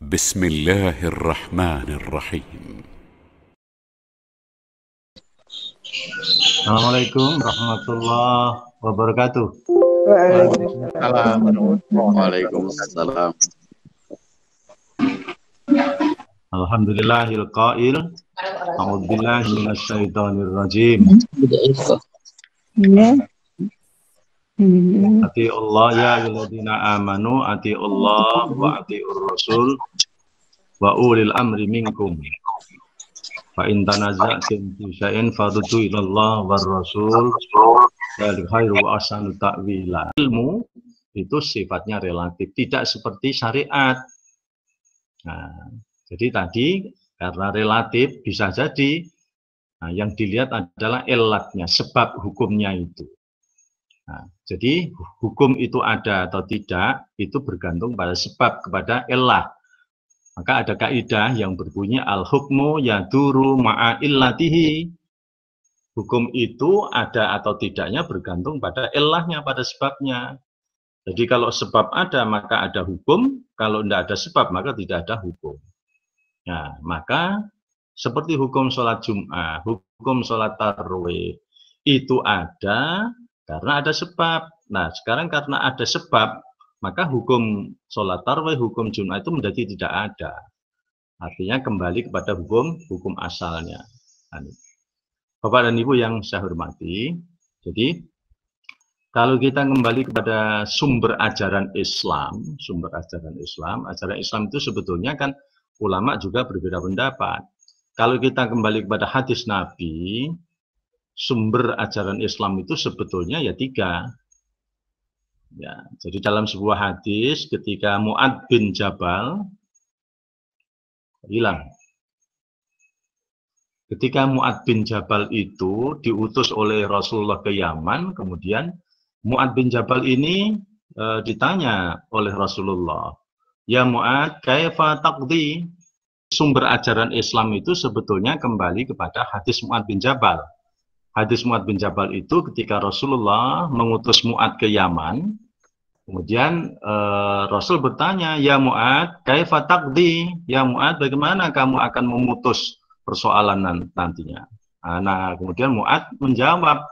بسم الله الرحمن الرحيم. Assalamualaikum warahmatullahi wabarakatuh. Waalaikumsalam warahmatullahi Alhamdulillahil qail. A'udzubillahi minasyaitonir rajim. Ati Allah ya ayyuhalladzina amanu ati Allah wa atiur rasul wa ulil amri minkum. Fa in tanaza'tum fi syai'in faruddu ila Allah war rasul dzalik khairu wa ahsanu ta'wila. Ilmu itu sifatnya relatif, tidak seperti syariat. Nah, jadi tadi karena relatif bisa jadi yang dilihat adalah ilatnya, sebab hukumnya itu. Nah, jadi hukum itu ada atau tidak itu bergantung pada sebab, kepada ilah. Maka ada kaidah yang berbunyi al-hukmu yaduru ma'a illatihi. Hukum itu ada atau tidaknya bergantung pada ilahnya, pada sebabnya. Jadi kalau sebab ada maka ada hukum, kalau tidak ada sebab maka tidak ada hukum. Nah, maka seperti hukum sholat Jum'ah, hukum sholat tarawih itu ada karena ada sebab. Nah, sekarang karena ada sebab, maka hukum sholat tarawih, hukum Jum'ah itu menjadi tidak ada. Artinya kembali kepada hukum asalnya. Bapak dan Ibu yang saya hormati, jadi kalau kita kembali kepada sumber ajaran Islam ajaran Islam itu sebetulnya kan ulama juga berbeda pendapat. Kalau kita kembali kepada hadis Nabi, sumber ajaran Islam itu sebetulnya ya 3. Ya, jadi dalam sebuah hadis ketika Mu'adz bin Jabal hilang. Ketika Mu'adz bin Jabal itu diutus oleh Rasulullah ke Yaman, kemudian Mu'adz bin Jabal ini ditanya oleh Rasulullah, "Ya Mu'adz, kaifa taqdi?" Sumber ajaran Islam itu sebetulnya kembali kepada hadis Mu'adz bin Jabal. Hadis Mu'adz bin Jabal itu ketika Rasulullah mengutus Mu'adz ke Yaman, kemudian Rasul bertanya, "Ya Mu'adz, kaifa taqdi?" Ya Mu'adz, bagaimana kamu akan memutus persoalan nantinya? Nah, kemudian Mu'adz menjawab,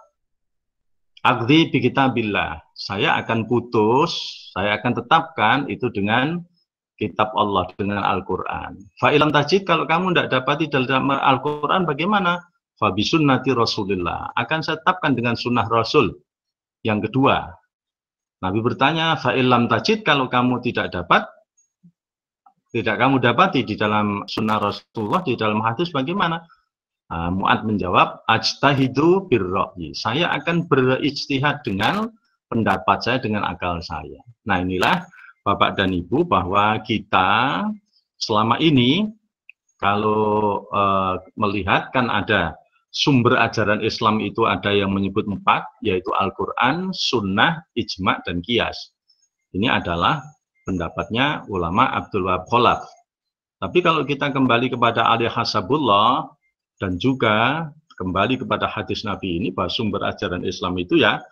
"Aqdi bi kitabillah." Saya akan putus, saya akan tetapkan itu dengan kitab Allah, dengan Al-Quran. Fa'ilam tajid, kalau kamu tidak dapati dalam Al-Quran, bagaimana? Fa bisunnati Rasulillah. Akan saya tetapkan dengan sunnah Rasul. Yang kedua, Nabi bertanya, fa'ilam tajid, kalau kamu tidak kamu dapati di dalam sunnah Rasulullah, di dalam hadis, bagaimana? Mu'adz menjawab, ajtahidu birra'yi. Saya akan berijtihad dengan pendapat saya, dengan akal saya. Nah, inilah Bapak dan Ibu, bahwa kita selama ini kalau melihat kan ada sumber ajaran Islam itu ada yang menyebut 4, yaitu Al-Quran, Sunnah, Ijma, dan Qiyas. Ini adalah pendapatnya ulama Abdul Wahab Khalaf. Tapi kalau kita kembali kepada Ali Hasabullah dan juga kembali kepada hadis Nabi ini, bahwa sumber ajaran Islam itu ya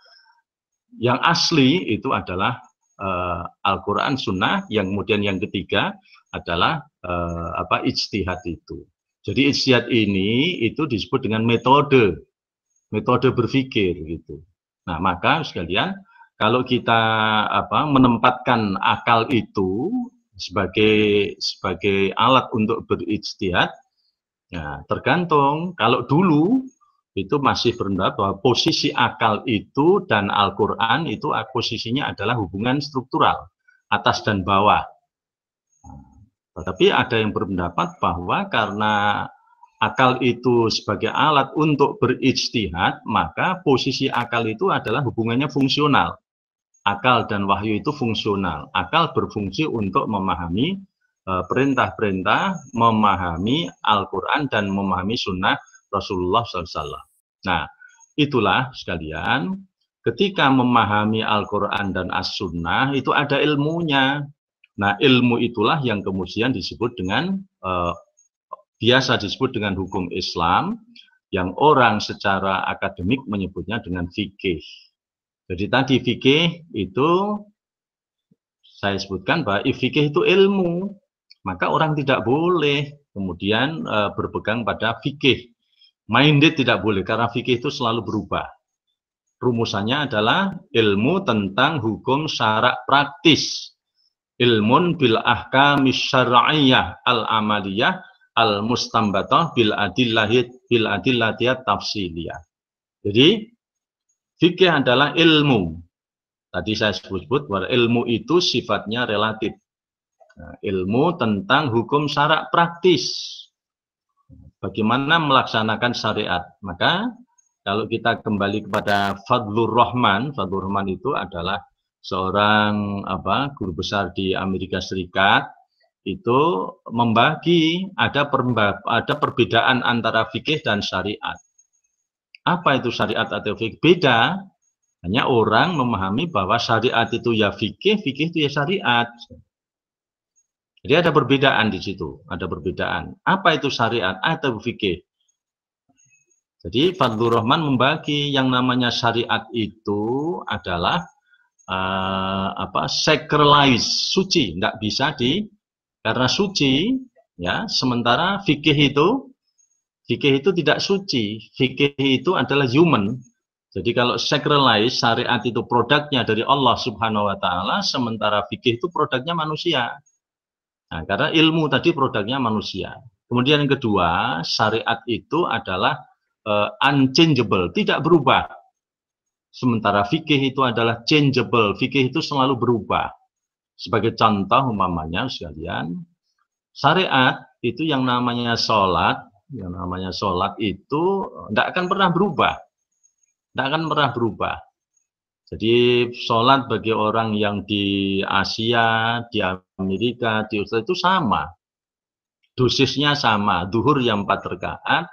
yang asli itu adalah Al-Quran, Sunnah, yang kemudian yang ketiga adalah ijtihad itu. Jadi ijtihad ini itu disebut dengan metode berpikir gitu. Nah, maka sekalian kalau kita menempatkan akal itu sebagai alat untuk berijtihad, ya tergantung. Kalau dulu itu masih berpendapat bahwa posisi akal itu dan Al-Quran itu posisinya adalah hubungan struktural, atas dan bawah. Tetapi ada yang berpendapat bahwa karena akal itu sebagai alat untuk berijtihad, maka posisi akal itu adalah hubungannya fungsional. Akal dan wahyu itu fungsional. Akal berfungsi untuk memahami perintah-perintah, memahami Al-Quran dan memahami sunnah Rasulullah SAW. Nah, itulah sekalian, ketika memahami Al-Quran dan As-Sunnah itu ada ilmunya. Nah, ilmu itulah yang kemudian disebut dengan, biasa disebut dengan hukum Islam, yang orang secara akademik menyebutnya dengan fikih. Jadi tadi fikih itu, saya sebutkan bahwa fikih itu ilmu. maka orang tidak boleh kemudian berpegang pada fikih. Minded tidak boleh, karena fikih itu selalu berubah. Rumusannya adalah ilmu tentang hukum syarak praktis. Ilmun bil ahkamis syar'iyyah al-amaliyah al-mustambatah bil adillatiyat tafsiliyah. Jadi fikih adalah ilmu. Tadi saya sebut bahwa ilmu itu sifatnya relatif. Nah, ilmu tentang hukum syarak praktis. Bagaimana melaksanakan syariat. Maka kalau kita kembali kepada Fadlur Rahman itu adalah seorang guru besar di Amerika Serikat, itu membagi ada perbedaan antara fikih dan syariat. Apa itu syariat atau fikih? Beda. Hanya orang memahami bahwa syariat itu ya fikih, fikih itu ya syariat. Jadi ada perbedaan di situ, ada perbedaan. Apa itu syariat atau fikih? Jadi Fadlur Rahman membagi yang namanya syariat itu adalah sacralized, suci, tidak bisa karena suci, ya. Sementara fikih itu tidak suci, fikih itu adalah human. Jadi kalau sacralized, syariat itu produknya dari Allah Subhanahu Wa Taala, sementara fikih itu produknya manusia. Nah, karena ilmu tadi produknya manusia. Kemudian yang kedua, syariat itu adalah unchangeable, tidak berubah. Sementara fikih itu adalah changeable, fikih itu selalu berubah. Sebagai contoh umpamanya sekalian, syariat itu yang namanya sholat itu tidak akan pernah berubah. Tidak akan pernah berubah. Jadi sholat bagi orang yang di Asia, di Amerika, di Australia itu sama. Dosisnya sama, duhur yang 4 rakaat,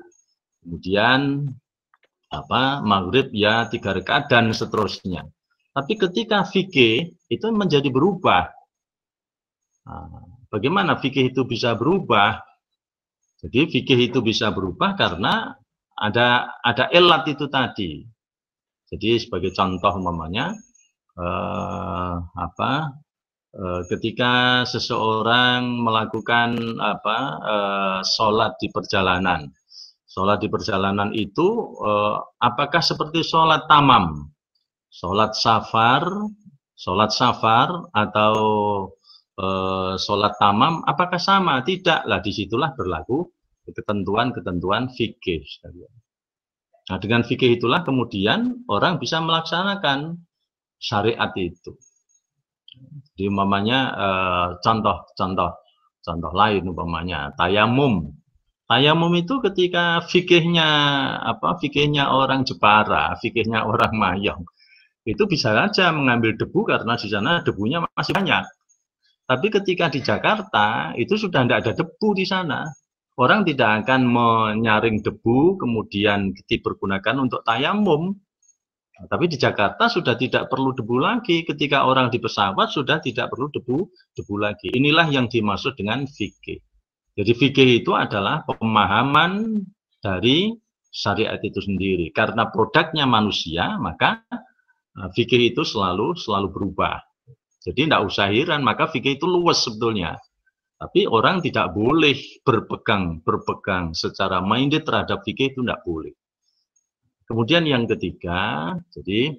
kemudian maghrib ya 3 rakaat dan seterusnya. Tapi ketika fikih itu menjadi berubah. Nah, bagaimana fikih itu bisa berubah? Jadi fikih itu bisa berubah karena ada elat itu tadi. Jadi sebagai contoh umpamanya ketika seseorang melakukan sholat di perjalanan. Sholat di perjalanan itu apakah seperti sholat tamam, sholat safar atau sholat tamam, apakah sama? Tidak lah, disitulah berlaku ketentuan-ketentuan fikih. Nah, dengan fikih itulah kemudian orang bisa melaksanakan syariat itu. Jadi umpamanya contoh lain umpamanya tayamum. Tayamum itu ketika fikihnya orang Jepara, fikihnya orang Mayang, itu bisa saja mengambil debu karena di sana debunya masih banyak. Tapi ketika di Jakarta itu sudah tidak ada debu di sana. Orang tidak akan menyaring debu kemudian dipergunakan untuk tayamum. Nah, tapi di Jakarta sudah tidak perlu debu lagi. Ketika orang di pesawat sudah tidak perlu debu lagi. Inilah yang dimaksud dengan fikih. Jadi fikih itu adalah pemahaman dari syariat itu sendiri. Karena produknya manusia, maka fikih itu selalu berubah. Jadi tidak usah heran, maka fikih itu luas sebetulnya. Tapi orang tidak boleh berpegang secara minded terhadap fikih, itu tidak boleh. Kemudian yang ketiga, jadi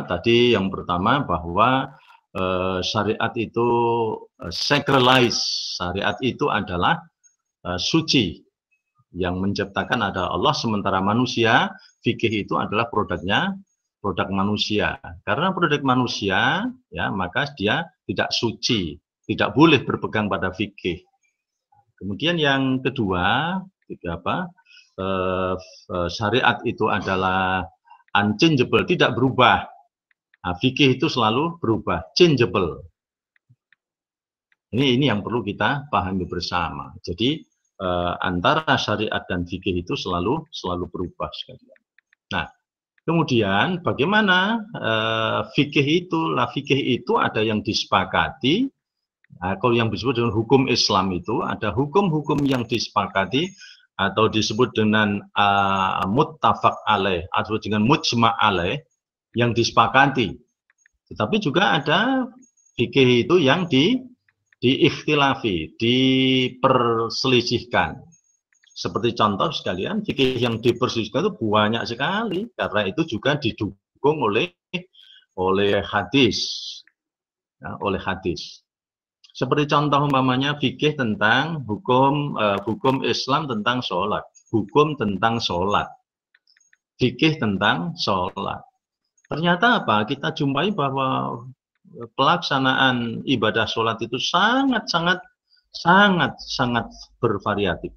tadi yang pertama bahwa syariat itu sacralized, syariat itu adalah suci, yang menciptakan adalah Allah, sementara manusia, fikih itu adalah produk manusia. Karena produk manusia, ya maka dia tidak suci, tidak boleh berpegang pada fikih. Kemudian yang kedua, syariat itu adalah unchangeable, tidak berubah. Nah, fikih itu selalu berubah, changeable. Ini yang perlu kita pahami bersama. Jadi antara syariat dan fikih itu selalu berubah sekalian. Nah, kemudian bagaimana fikih itu? Fikih itu ada yang disepakati. Nah, kalau yang disebut dengan hukum Islam itu ada hukum-hukum yang disepakati atau disebut dengan muttafaq alaih atau dengan mujma' alaih, yang disepakati. Tetapi juga ada fikih itu yang diikhtilafi, diperselisihkan. Seperti contoh sekalian, fikih yang diperselisihkan itu banyak sekali, karena itu juga didukung oleh hadis, ya, oleh hadis. Seperti contoh umpamanya fikih tentang hukum Islam tentang sholat, hukum tentang sholat, fikih tentang sholat. Ternyata apa? Kita jumpai bahwa pelaksanaan ibadah sholat itu sangat bervariatif.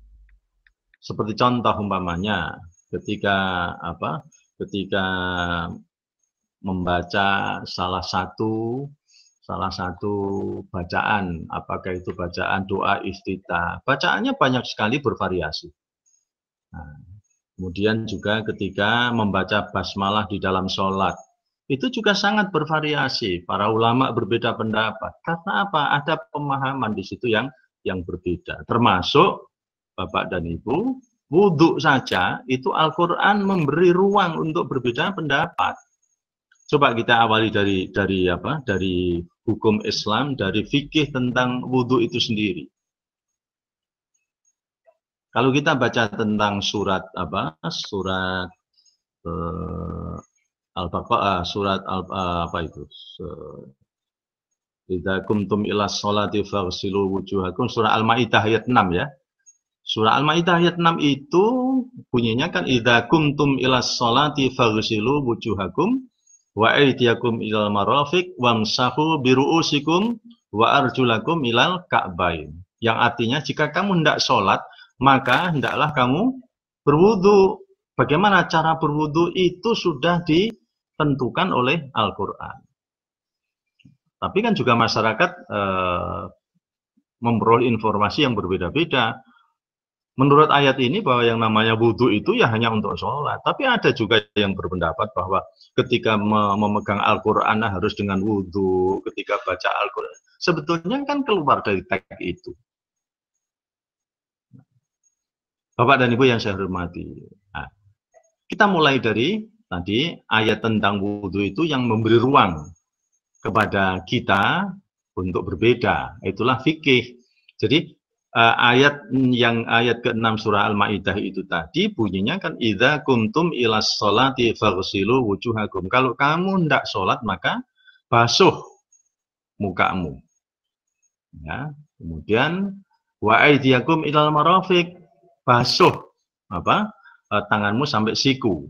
Seperti contoh umpamanya ketika membaca salah satu bacaan, apakah itu bacaan doa iftitah, bacaannya banyak sekali bervariasi. Nah, kemudian juga ketika membaca basmalah di dalam sholat, itu juga sangat bervariasi. Para ulama berbeda pendapat. Karena apa? Ada pemahaman di situ yang berbeda. Termasuk Bapak dan Ibu, wudhu saja itu Al-Quran memberi ruang untuk berbeda pendapat. Coba kita awali dari hukum Islam, dari fikih tentang wudhu itu sendiri. Kalau kita baca tentang surat Al-Baqarah, idza kumtum ilas sholati faghsilu wujuhakum, surah Al-Maidah ayat 6 ya. Surah Al-Maidah ayat 6 itu bunyinya kan idza kumtum ilas sholati faghsilu wujuhakum wa aydiyakum ilal marafiq wamsahu biru'usikum wa arjulakum ilal ka'bain. Yang artinya jika kamu hendak sholat, maka hendaklah kamu berwudu. Bagaimana cara berwudu itu sudah ditentukan oleh Al-Quran. Tapi kan juga masyarakat memperoleh informasi yang berbeda-beda. Menurut ayat ini bahwa yang namanya wudhu itu ya hanya untuk sholat. Tapi ada juga yang berpendapat bahwa ketika memegang Al-Quran harus dengan wudhu, ketika baca Al-Quran. Sebetulnya kan keluar dari teks itu. Bapak dan Ibu yang saya hormati. Nah, kita mulai dari tadi ayat tentang wudhu itu yang memberi ruang kepada kita untuk berbeda. Itulah fikih. Jadi ayat ke-6 surah Al-Maidah itu tadi bunyinya kan idza kuntum ilas sholati faghsilu wujuhakum. Kalau kamu hendak sholat maka basuh mukamu. Ya, kemudian wa aydiyakum ilal marafiq, basuh tanganmu sampai siku.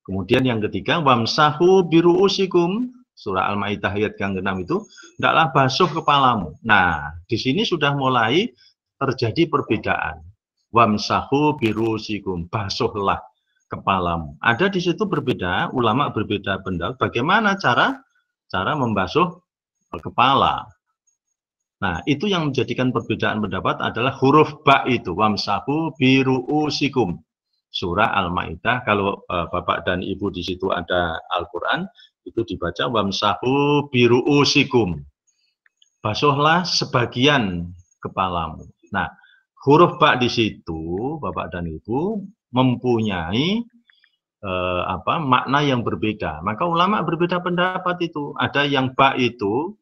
Kemudian yang ketiga wamsahu biru'usikum, surah Al-Maidah ayat yang ke-6 itu hendaklah basuh kepalamu. Nah, di sini sudah mulai terjadi perbedaan. Wamsahu biru'usikum, basuhlah kepalamu. Ada di situ berbeda, ulama berbeda pendapat bagaimana cara membasuh kepala. Nah, itu yang menjadikan perbedaan pendapat adalah huruf ba itu, wamsahu biru'usikum. Surah Al-Maidah, kalau Bapak dan Ibu di situ ada Al-Quran, itu dibaca wamsahu biru'usikum. Basuhlah sebagian kepalamu. Nah, huruf ba di situ, Bapak dan Ibu, mempunyai makna yang berbeda. Maka ulama berbeda pendapat itu. Ada yang ba itu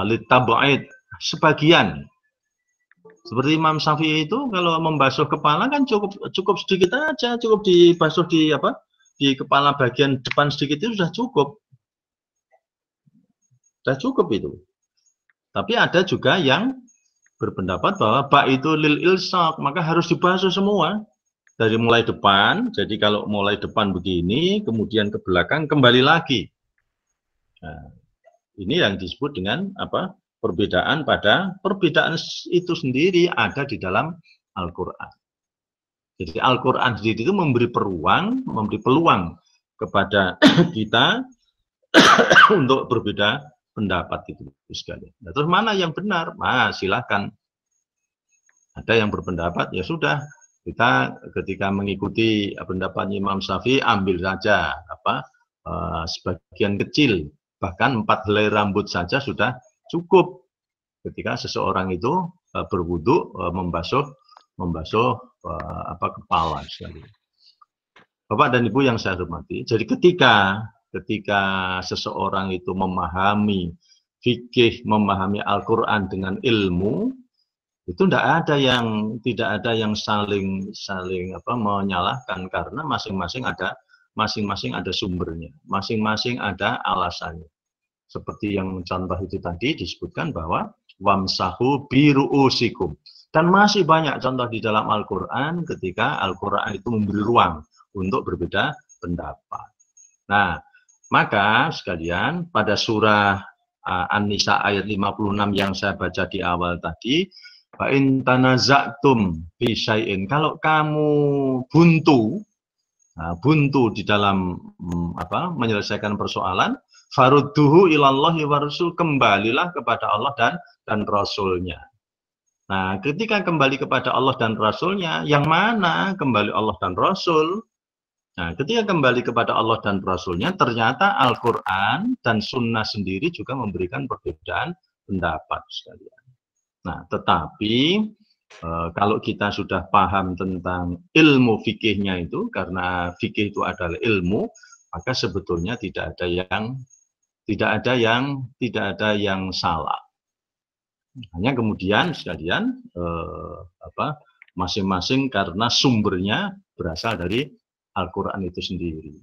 litab'id, sebagian. Seperti Imam Syafi'i itu kalau membasuh kepala kan cukup sedikit aja, cukup dibasuh di kepala bagian depan sedikit itu sudah cukup. Sudah cukup itu. Tapi ada juga yang berpendapat bahwa ba itu lil ilsaq, maka harus dibasuh semua. Dari mulai depan, jadi kalau mulai depan begini, kemudian ke belakang kembali lagi. Nah, ini yang disebut dengan perbedaan itu sendiri ada di dalam Al-Quran. Jadi Al-Quran sendiri itu memberi peluang kepada kita untuk berbeda pendapat itu sekali. Nah, terus mana yang benar? Nah, silahkan. Ada yang berpendapat, ya sudah, kita ketika mengikuti pendapat Imam Syafi'i ambil saja sebagian kecil, bahkan 4 helai rambut saja sudah cukup ketika seseorang itu berwudu membasuh kepala sekali. Bapak dan Ibu yang saya hormati, jadi ketika seseorang itu memahami fikih memahami Al-Quran dengan ilmu, itu tidak ada yang saling menyalahkan, karena masing-masing ada sumbernya, masing-masing ada alasannya. Seperti yang contoh itu tadi disebutkan bahwa wamsahu biru'usikum. Dan masih banyak contoh di dalam Al-Quran ketika Al-Quran itu memberi ruang untuk berbeda pendapat. Nah, maka sekalian pada surah An-Nisa ayat 56 yang saya baca di awal tadi, fa in tanaza'tum fi syai'in, kalau kamu buntu di dalam menyelesaikan persoalan, farudduhu ilallahi wa rasul, kembalilah kepada Allah dan Rasulnya. Nah, ketika kembali kepada Allah dan Rasulnya, yang mana kembali Allah dan Rasul? Nah, ketika kembali kepada Allah dan Rasulnya, ternyata Al-Quran dan Sunnah sendiri juga memberikan perbedaan pendapat sekalian. Nah, tetapi kalau kita sudah paham tentang ilmu fikihnya itu, karena fikih itu adalah ilmu, maka sebetulnya tidak ada yang salah. Hanya kemudian sekalian masing-masing karena sumbernya berasal dari Al-Quran itu sendiri.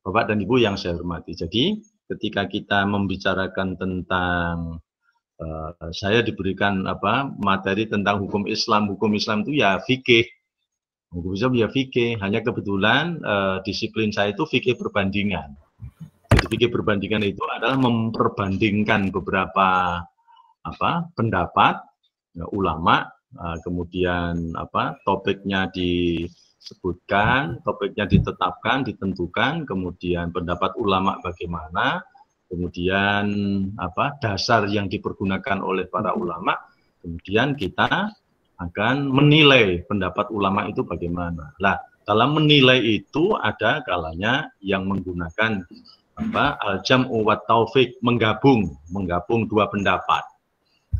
Bapak dan Ibu yang saya hormati. Jadi ketika kita membicarakan tentang saya diberikan materi tentang hukum Islam itu ya fikih. Hukum Islam ya fikih. Hanya kebetulan disiplin saya itu fikih perbandingan. Jadi fikih perbandingan itu adalah memperbandingkan beberapa pendapat ulama, kemudian topiknya disebutkan, topiknya ditetapkan, ditentukan, kemudian pendapat ulama bagaimana, kemudian dasar yang dipergunakan oleh para ulama, kemudian kita akan menilai pendapat ulama itu bagaimana. Lah, dalam menilai itu ada kalanya yang menggunakan al-jam'u wa taufik, menggabung dua pendapat.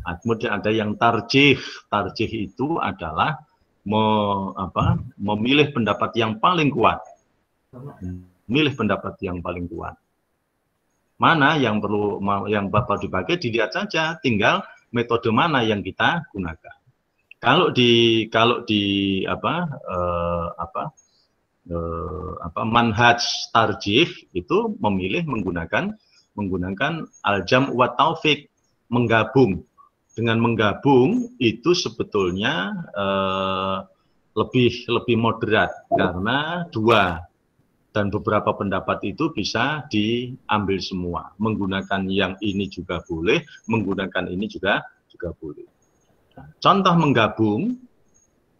Kemudian ada yang tarjih. Tarjih itu adalah memilih pendapat yang paling kuat. Memilih pendapat yang paling kuat. Mana yang Bapak dipakai, dilihat saja, tinggal metode mana yang kita gunakan. Kalau di manhaj tarjih itu menggunakan al-jam' wa taufik, menggabung. Dengan menggabung itu sebetulnya lebih moderat, karena dua dan beberapa pendapat itu bisa diambil semua. Menggunakan yang ini juga boleh, menggunakan ini juga boleh. Nah, contoh menggabung,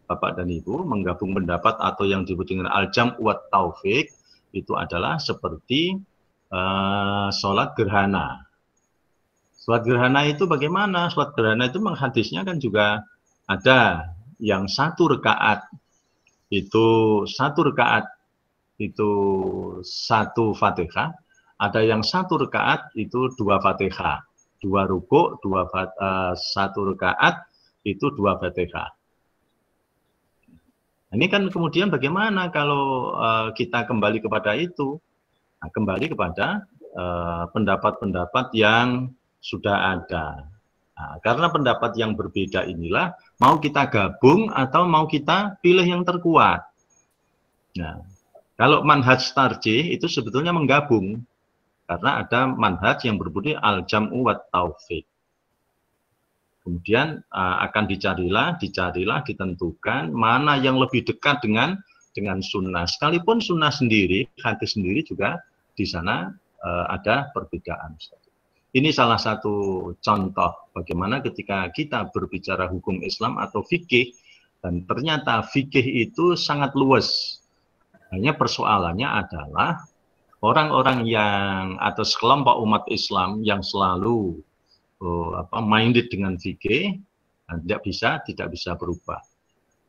Bapak dan Ibu, menggabung pendapat atau yang disebut dengan al-jam' wa taufik itu adalah seperti sholat gerhana. Sholat gerhana itu bagaimana? Sholat gerhana itu hadisnya kan juga ada yang satu rakaat itu satu Fatihah, ada yang satu rakaat itu dua Fatihah, dua rukuk, satu rakaat itu dua Fatihah. Ini kan kemudian bagaimana kalau kita kembali kepada itu? Nah, kembali kepada pendapat-pendapat yang sudah ada. Nah, karena pendapat yang berbeda inilah mau kita gabung atau mau kita pilih yang terkuat. Nah, kalau manhaj tarjih itu sebetulnya menggabung, karena ada manhaj yang berbunyi al-jam'u wa taufik. Kemudian akan dicarilah, ditentukan mana yang lebih dekat dengan sunnah. Sekalipun sunnah sendiri, hadis sendiri juga di sana ada perbedaan. Ini salah satu contoh bagaimana ketika kita berbicara hukum Islam atau fikih, dan ternyata fikih itu sangat luas. Hanya persoalannya adalah orang-orang yang atau sekelompok umat Islam yang selalu minded dengan fikih tidak bisa berubah.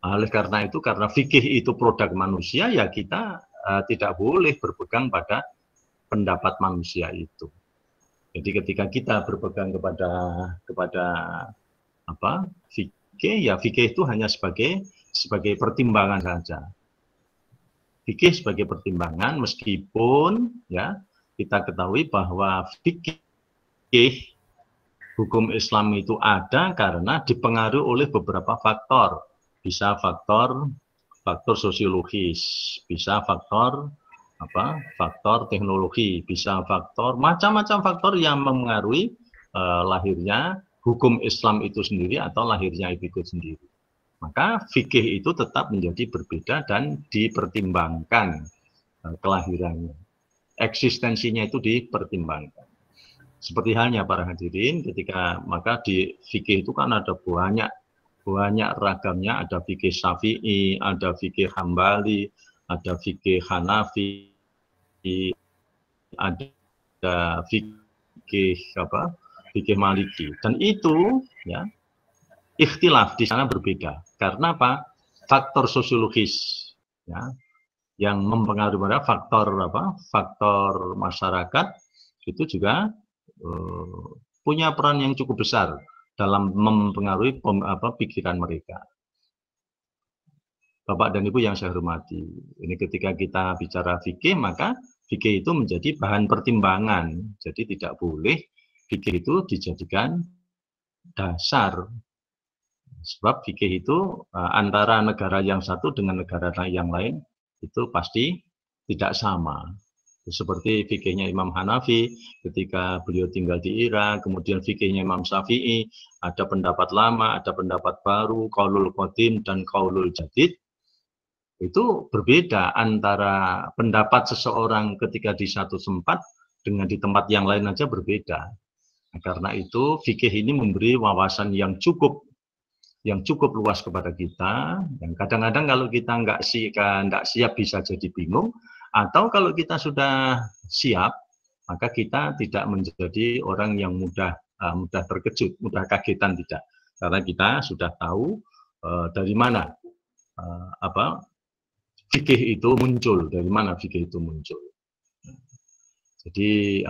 Oleh karena itu, karena fikih itu produk manusia, ya kita tidak boleh berpegang pada pendapat manusia itu. Jadi ketika kita berpegang kepada fikih, ya fikih itu hanya sebagai pertimbangan saja. Fikih sebagai pertimbangan, meskipun ya kita ketahui bahwa fikih fikih hukum Islam itu ada karena dipengaruhi oleh beberapa faktor. Bisa faktor sosiologis, bisa faktor faktor teknologi, bisa faktor macam-macam faktor yang mempengaruhi lahirnya hukum Islam itu sendiri atau lahirnya itu sendiri. Maka fikih itu tetap menjadi berbeda dan dipertimbangkan kelahirannya. Eksistensinya itu dipertimbangkan. Seperti halnya para hadirin, ketika maka di fikih itu kan ada banyak ragamnya, ada fikih Syafi'i, ada fikih Hambali, ada fikih Hanafi, ada fikih fikih Maliki, dan itu ya ikhtilaf di sana berbeda. Karena apa? Faktor sosiologis ya yang mempengaruhi pada faktor masyarakat itu juga punya peran yang cukup besar dalam mempengaruhi pikiran mereka. Bapak dan Ibu yang saya hormati, ini ketika kita bicara fikih, maka fikih itu menjadi bahan pertimbangan. Jadi tidak boleh fikih itu dijadikan dasar. Sebab fikih itu antara negara yang satu dengan negara yang lain itu pasti tidak sama. Seperti fikihnya Imam Hanafi ketika beliau tinggal di Irak, kemudian fikihnya Imam Syafi'i, ada pendapat lama, ada pendapat baru, qaulul qadim dan qaulul jadid. Itu berbeda antara pendapat seseorang ketika di satu tempat dengan di tempat yang lain aja berbeda. Nah, karena itu fikih ini memberi wawasan yang cukup luas kepada kita. Dan kadang-kadang kalau kita nggak siap bisa jadi bingung, atau kalau kita sudah siap, maka kita tidak menjadi orang yang mudah terkejut, mudah kagetan, tidak. Karena kita sudah tahu dari mana fikih itu muncul, dari mana fikih itu muncul. Jadi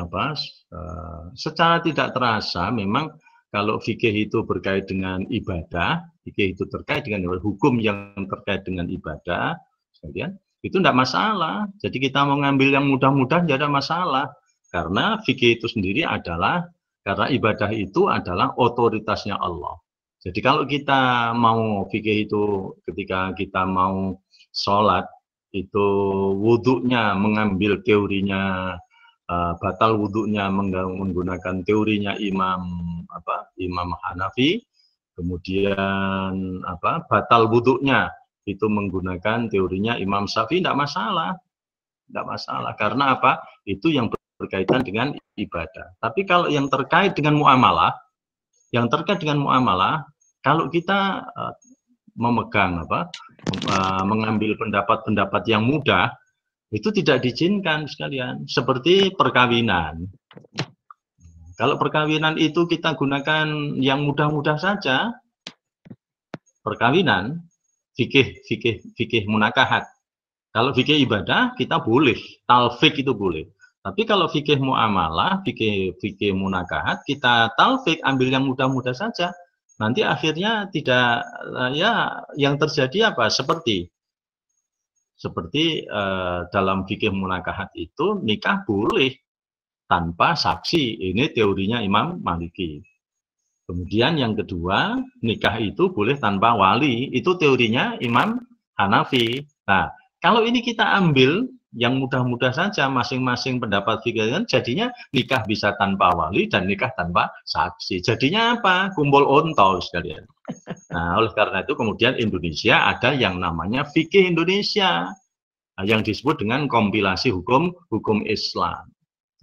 secara tidak terasa memang kalau fikih itu berkait dengan ibadah, fikih itu terkait dengan hukum yang terkait dengan ibadah, sekalian, itu tidak masalah. Jadi kita mau ngambil yang mudah-mudah tidak ada masalah. Karena fikih itu sendiri adalah, karena ibadah itu adalah otoritasnya Allah. Jadi kalau kita mau fikih itu ketika kita mau sholat, itu wudhunya mengambil teorinya, batal wudhunya menggunakan teorinya Imam Hanafi, kemudian batal wudhunya itu menggunakan teorinya Imam Syafi'i, tidak masalah, karena itu yang berkaitan dengan ibadah. Tapi kalau yang terkait dengan muamalah, kalau kita memegang mengambil pendapat-pendapat yang mudah, itu tidak diizinkan sekalian. Seperti perkawinan. Kalau perkawinan itu kita gunakan yang mudah-mudah saja, perkawinan fikih munakahat. Kalau fikih ibadah kita boleh, talfik itu boleh. Tapi kalau fikih muamalah, fikih munakahat, kita talfik ambil yang mudah-mudah saja. Nanti akhirnya tidak yang terjadi seperti dalam fikih munakahat itu nikah boleh tanpa saksi. Ini teorinya Imam Maliki. Kemudian yang kedua, nikah itu boleh tanpa wali. Itu teorinya Imam Hanafi. Nah, kalau ini kita ambil yang mudah-mudah saja, masing-masing pendapat fikih, jadinya nikah bisa tanpa wali dan nikah tanpa saksi. Jadinya apa? Kumpul ontol sekalian. Nah, oleh karena itu kemudian Indonesia ada yang namanya fikih Indonesia, yang disebut dengan kompilasi hukum Islam.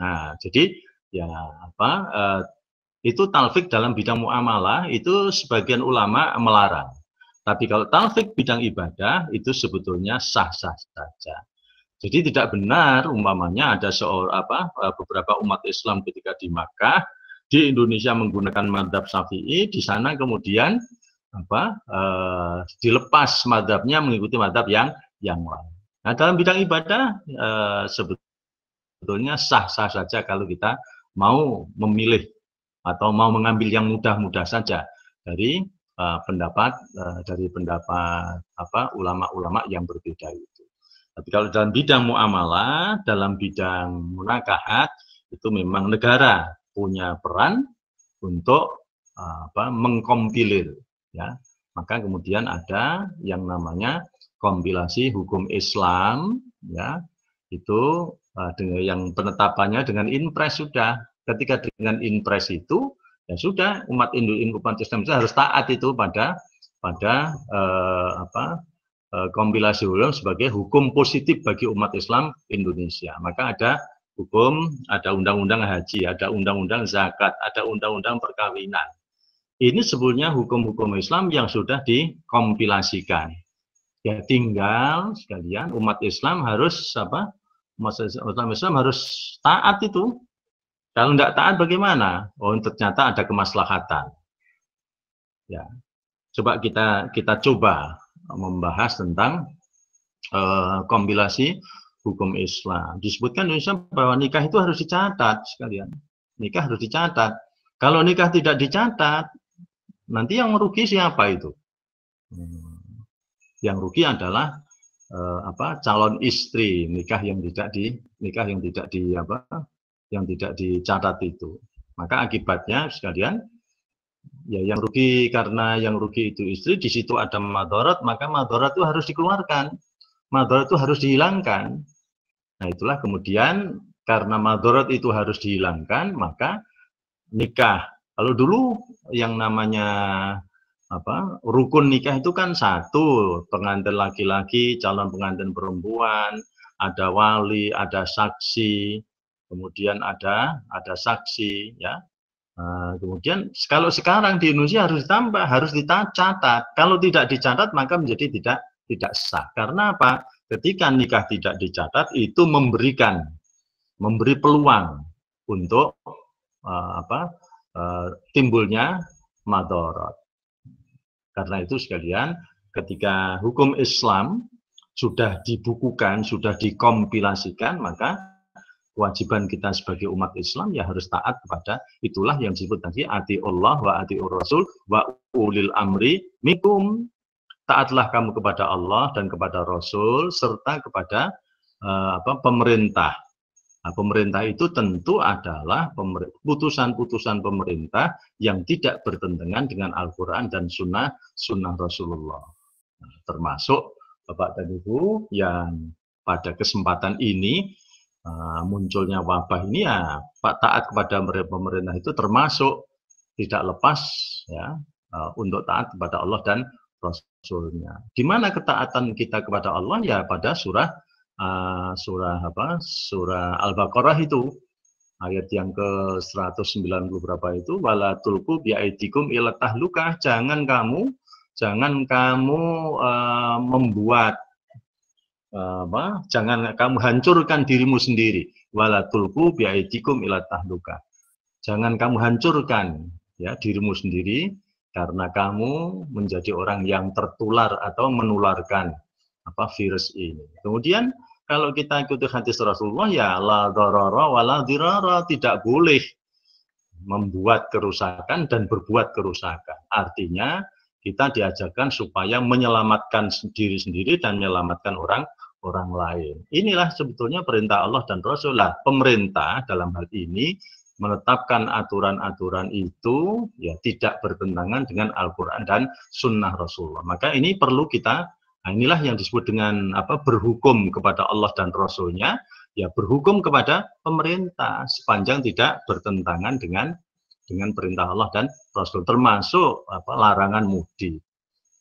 Nah, jadi itu talfik dalam bidang muamalah itu sebagian ulama melarang. Tapi kalau talfik bidang ibadah itu sebetulnya sah-sah saja. Jadi tidak benar umpamanya ada beberapa umat Islam ketika di Makkah, di Indonesia menggunakan mazhab Syafi'i, di sana kemudian dilepas mazhabnya mengikuti mazhab yang lain. Nah, dalam bidang ibadah sebetulnya sah-sah saja kalau kita mau memilih atau mau mengambil yang mudah-mudah saja dari pendapat ulama-ulama yang berbeda itu. Tapi kalau dalam bidang muamalah, dalam bidang munakahat itu memang negara punya peran untuk mengkompilir, ya. Maka kemudian ada yang namanya kompilasi hukum Islam, ya, itu dengan yang penetapannya dengan impres sudah. Ketika dengan impres itu, ya sudah, umat Islam itu harus taat itu pada kompilasi hukum sebagai hukum positif bagi umat Islam Indonesia. Maka ada hukum, ada undang-undang haji, ada undang-undang zakat, ada undang-undang perkawinan. Ini sebenarnya hukum-hukum Islam yang sudah dikompilasikan. Ya tinggal sekalian umat Islam harus umat Islam harus taat itu. Kalau tidak taat bagaimana? Oh, ternyata ada kemaslahatan. Ya, coba kita coba membahas tentang kompilasi hukum Islam. Disebutkan di Indonesia bahwa nikah itu harus dicatat sekalian. Nikah harus dicatat. Kalau nikah tidak dicatat, nanti yang merugi siapa itu? Yang rugi adalah calon istri nikah yang tidak dicatat itu. Maka akibatnya sekalian, ya yang rugi, karena yang rugi itu istri, di situ ada madharat, maka madharat itu harus dikeluarkan, madharat itu harus dihilangkan. Nah itulah kemudian karena madharat itu harus dihilangkan, maka nikah. Kalau dulu yang namanya rukun nikah itu kan satu, pengantin laki-laki, calon pengantin perempuan, ada wali, ada saksi, kemudian ada saksi, ya. Kemudian kalau sekarang di Indonesia harus ditambah, harus dicatat. Kalau tidak dicatat maka menjadi tidak sah. Karena apa? Ketika nikah tidak dicatat itu memberi peluang untuk timbulnya madharat. Karena itu sekalian, ketika hukum Islam sudah dibukukan, sudah dikompilasikan, maka kewajiban kita sebagai umat Islam ya harus taat kepada, itulah yang disebut tadi atiullah wa atiur rasul wa ulil amri minkum. Taatlah kamu kepada Allah dan kepada Rasul serta kepada pemerintah. Nah, pemerintah itu tentu adalah putusan-putusan pemerintah yang tidak bertentangan dengan Al-Quran dan Sunnah Rasulullah. Nah, termasuk Bapak dan Ibu yang pada kesempatan ini munculnya wabah ini, ya taat kepada pemerintah itu termasuk tidak lepas, ya, untuk taat kepada Allah dan Rasulnya. Di mana ketaatan kita kepada Allah? Ya pada surah Al-Baqarah itu ayat yang ke-190 berapa itu, wala tulqu biaidikum ila tahlukah, jangan kamu membuat jangan kamu hancurkan dirimu sendiri, wala tulqu biaidikum ila tahlukah, jangan kamu hancurkan ya dirimu sendiri karena kamu menjadi orang yang tertular atau menularkan virus ini. Kemudian kalau kita ikuti hadis Rasulullah, ya la darara wa la dirara, tidak boleh membuat kerusakan dan berbuat kerusakan. Artinya kita diajarkan supaya menyelamatkan diri sendiri dan menyelamatkan orang lain. Inilah sebetulnya perintah Allah dan Rasul. Pemerintah dalam hal ini menetapkan aturan-aturan itu ya tidak bertentangan dengan Al-Quran dan Sunnah Rasulullah. Maka ini perlu kita, inilah yang disebut dengan berhukum kepada Allah dan Rasulnya, ya berhukum kepada pemerintah sepanjang tidak bertentangan dengan perintah Allah dan Rasul, termasuk larangan mudik.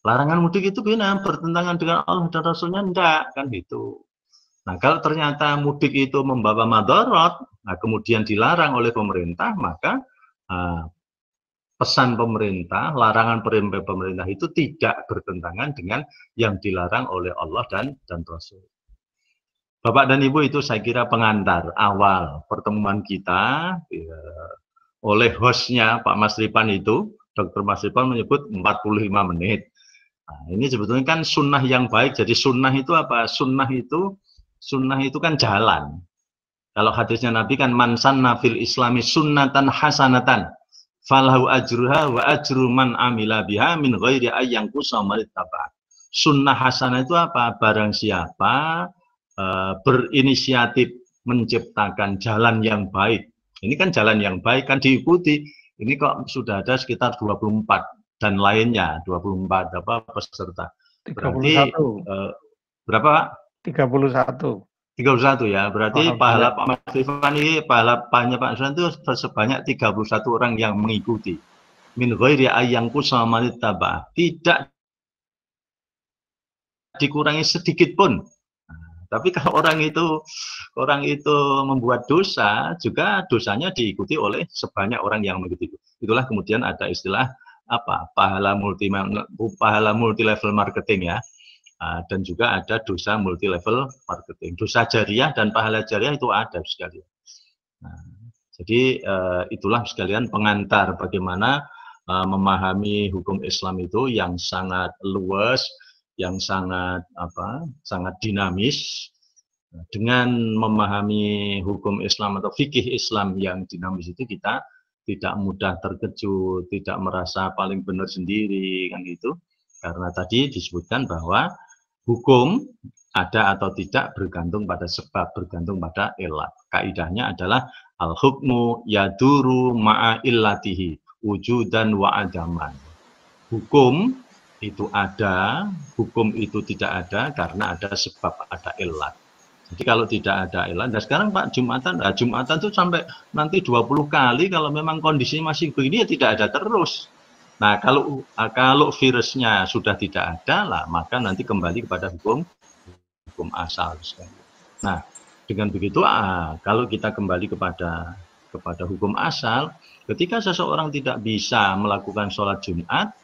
Larangan mudik itu benar bertentangan dengan Allah dan Rasulnya, enggak kan gitu. Nah kalau ternyata mudik itu membawa madarat, nah kemudian dilarang oleh pemerintah, maka pesan pemerintah, larangan pemerintah itu tidak bertentangan dengan yang dilarang oleh Allah dan Rasul. Bapak dan Ibu, itu saya kira pengantar awal pertemuan kita oleh hostnya Pak Mas Ripan itu, Dr. Mas Ripan menyebut 45 menit. Nah, ini sebetulnya kan sunnah yang baik. Jadi sunnah itu apa? Sunnah itu kan jalan. Kalau hadisnya Nabi kan man sanna fil islami sunnatan hasanatan falahu ajruha wa ajru man amila biha min ghairi ayyang kusamarittaba. Sunnah hasanah itu apa? Barang siapa berinisiatif menciptakan jalan yang baik Ini kan jalan yang baik, kan diikuti. Ini kok sudah ada sekitar 24 dan lainnya 24 peserta. Berarti 31. Berapa Pak? 31. 31 ya. Berarti Alhamdulillah. pahala Pak Mas Rifan ini, pahala Pak Rifan itu sebanyak 31 orang yang mengikuti. Min ghairi ayyangku sama manittaba'ah. Tidak dikurangi sedikit pun. Tapi kalau orang itu membuat dosa, juga dosanya diikuti oleh sebanyak orang yang mengikuti. Itulah kemudian ada istilah pahala multi level marketing ya. Dan juga ada dosa multi level marketing. Dosa jariah dan pahala jariah itu ada sekalian. Jadi itulah sekalian pengantar bagaimana memahami hukum Islam itu yang sangat luas, yang sangat dinamis. Dengan memahami hukum Islam atau fikih Islam yang dinamis itu, kita tidak mudah terkejut, tidak merasa paling benar sendiri kan gitu. Karena tadi disebutkan bahwa hukum ada atau tidak bergantung pada sebab, bergantung pada ilat. Kaidahnya adalah al-hukmu yaduru ma'a illatihi wujudan wa adaman. Hukum itu ada, hukum itu tidak ada karena ada sebab, ada ilat. Jadi kalau tidak ada ilat, dan sekarang Pak Jumatan itu sampai nanti 20 kali, kalau memang kondisinya masih begini ya tidak ada terus. Nah kalau virusnya sudah tidak ada lah, maka nanti kembali kepada hukum asal. Nah dengan begitu kalau kita kembali kepada hukum asal, ketika seseorang tidak bisa melakukan sholat Jumat,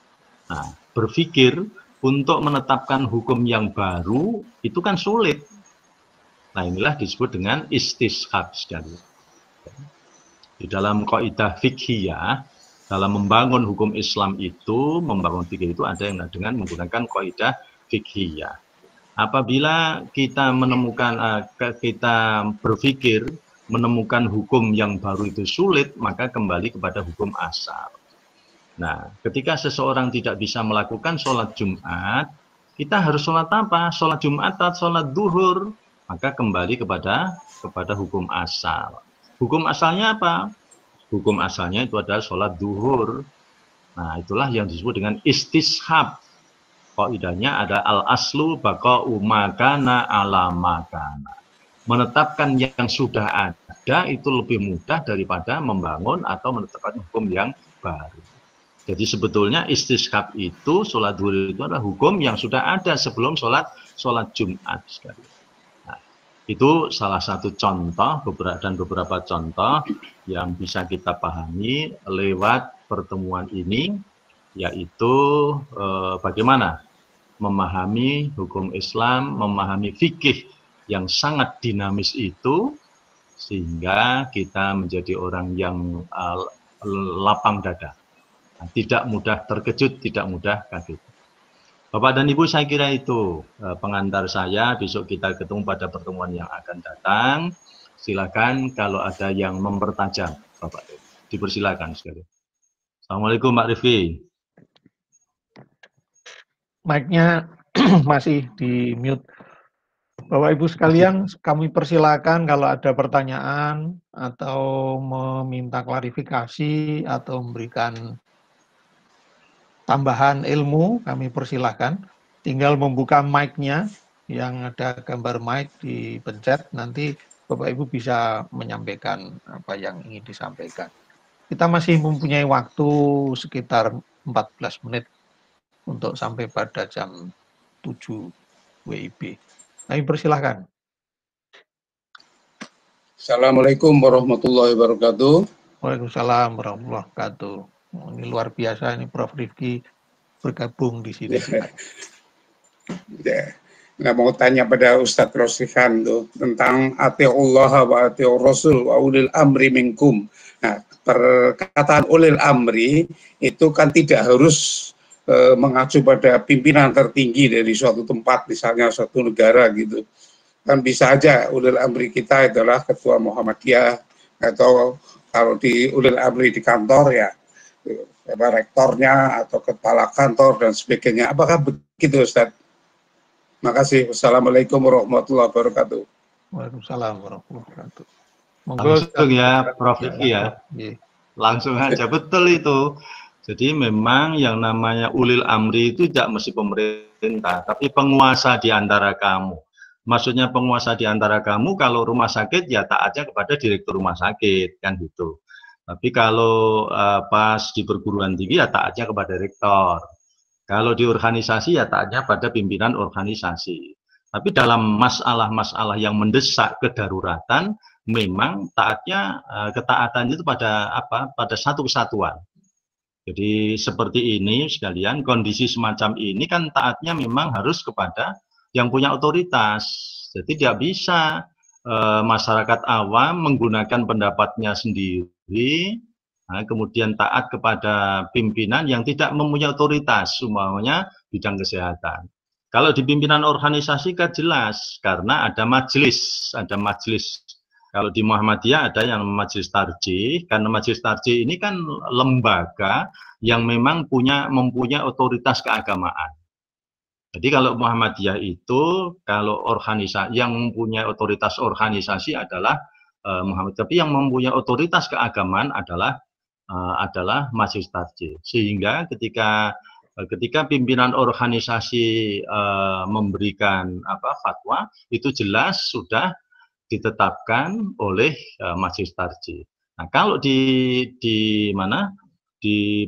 berpikir untuk menetapkan hukum yang baru itu kan sulit. Nah inilah disebut dengan istishab sekali. Di dalam kaidah fikhiyah, dalam membangun hukum Islam itu, membangun fikih itu ada yang dengan menggunakan kaidah fikhiyah. Apabila kita berpikir menemukan hukum yang baru itu sulit, maka kembali kepada hukum asal. Nah, ketika seseorang tidak bisa melakukan sholat Jumat, kita harus sholat apa? Sholat Jumat atau sholat duhur? Maka kembali kepada hukum asal. Hukum asalnya apa? Hukum asalnya itu adalah sholat duhur. Nah, itulah yang disebut dengan istishab. Qaidahnya ada al-aslu baqa'u makana ala makana. Menetapkan yang sudah ada itu lebih mudah daripada membangun atau menetapkan hukum yang baru. Jadi sebetulnya istishab itu, sholat duhur itu adalah hukum yang sudah ada sebelum sholat Jumat sekali. Nah, itu salah satu contoh dan beberapa contoh yang bisa kita pahami lewat pertemuan ini, yaitu bagaimana memahami hukum Islam, memahami fikih yang sangat dinamis itu, sehingga kita menjadi orang yang lapang dada. Tidak mudah terkejut, tidak mudah kaget. Bapak dan Ibu, saya kira itu pengantar saya. Besok kita ketemu pada pertemuan yang akan datang. Silakan kalau ada yang mempertajam, Bapak. Dipersilakan sekali. Assalamualaikum, Pak Rifki. Mic-nya masih di mute. Bapak Ibu sekalian, kami persilakan kalau ada pertanyaan atau meminta klarifikasi atau memberikan tambahan ilmu, kami persilahkan. Tinggal membuka mic-nya yang ada gambar mic, dipencet, nanti Bapak Ibu bisa menyampaikan apa yang ingin disampaikan. Kita masih mempunyai waktu sekitar 14 menit untuk sampai pada jam 7 WIB. Kami persilahkan. Assalamualaikum warahmatullahi wabarakatuh. Waalaikumsalam warahmatullahi wabarakatuh. Ini luar biasa, ini Prof. Rifki bergabung di sini. Ya. Nah, mau tanya pada Ustadz Rosrihan tuh tentang atiullah wa atiur rasul wa ulil amri minkum. Nah, perkataan ulil amri itu kan tidak harus mengacu pada pimpinan tertinggi dari suatu tempat, misalnya suatu negara gitu. Kan bisa aja ulil amri kita adalah ketua Muhammadiyah, atau kalau di ulil amri di kantor ya rektornya atau kepala kantor dan sebagainya. Apakah begitu, Ustaz? Makasih. Wassalamualaikum warahmatullahi wabarakatuh. Waalaikumsalam warahmatullahi wabarakatuh. Monggo Langsung ya, Prof. ya, Rifki ya. Prof. Nggih. Langsung aja, betul itu. Jadi memang yang namanya ulil amri itu tidak mesti pemerintah, tapi penguasa di antara kamu. Maksudnya penguasa di antara kamu, kalau rumah sakit ya taatnya kepada direktur rumah sakit, kan gitu. Tapi kalau pas di perguruan tinggi ya taatnya kepada rektor. Kalau di organisasi ya taatnya pada pimpinan organisasi. Tapi dalam masalah-masalah yang mendesak kedaruratan, memang taatnya ketaatan itu pada apa? Pada satu kesatuan. Jadi seperti ini sekalian, kondisi semacam ini kan taatnya memang harus kepada yang punya otoritas. Jadi tidak bisa masyarakat awam menggunakan pendapatnya sendiri, nah, kemudian taat kepada pimpinan yang tidak mempunyai otoritas, semuanya bidang kesehatan. Kalau di pimpinan organisasi kan jelas, karena ada majelis, Kalau di Muhammadiyah ada yang majelis tarjih, karena majelis tarjih ini kan lembaga yang memang mempunyai otoritas keagamaan. Jadi kalau Muhammadiyah itu, kalau organisasi yang mempunyai otoritas organisasi adalah Muhammad, tapi yang mempunyai otoritas keagamaan adalah majelis tarjih. Sehingga ketika pimpinan organisasi memberikan fatwa, itu jelas sudah ditetapkan oleh majelis tarjih. Nah, kalau di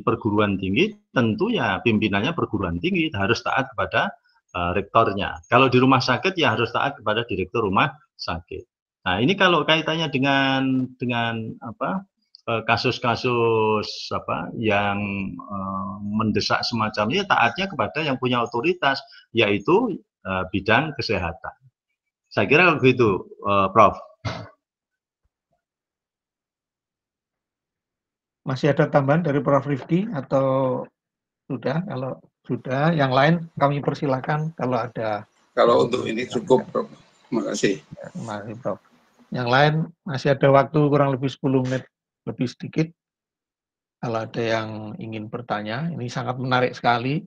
perguruan tinggi, tentu ya pimpinannya perguruan tinggi harus taat kepada rektornya. Kalau di rumah sakit ya harus taat kepada direktur rumah sakit. Nah, ini kalau kaitannya dengan kasus-kasus yang mendesak semacam ini, taatnya kepada yang punya otoritas, yaitu bidang kesehatan. Saya kira begitu, Prof. Masih ada tambahan dari Prof. Rifki atau sudah? Kalau sudah, yang lain kami persilakan kalau ada. Kalau untuk ini cukup, Prof. Terima kasih. Terima Prof. Yang lain masih ada waktu kurang lebih 10 menit lebih sedikit. Kalau ada yang ingin bertanya, ini sangat menarik sekali.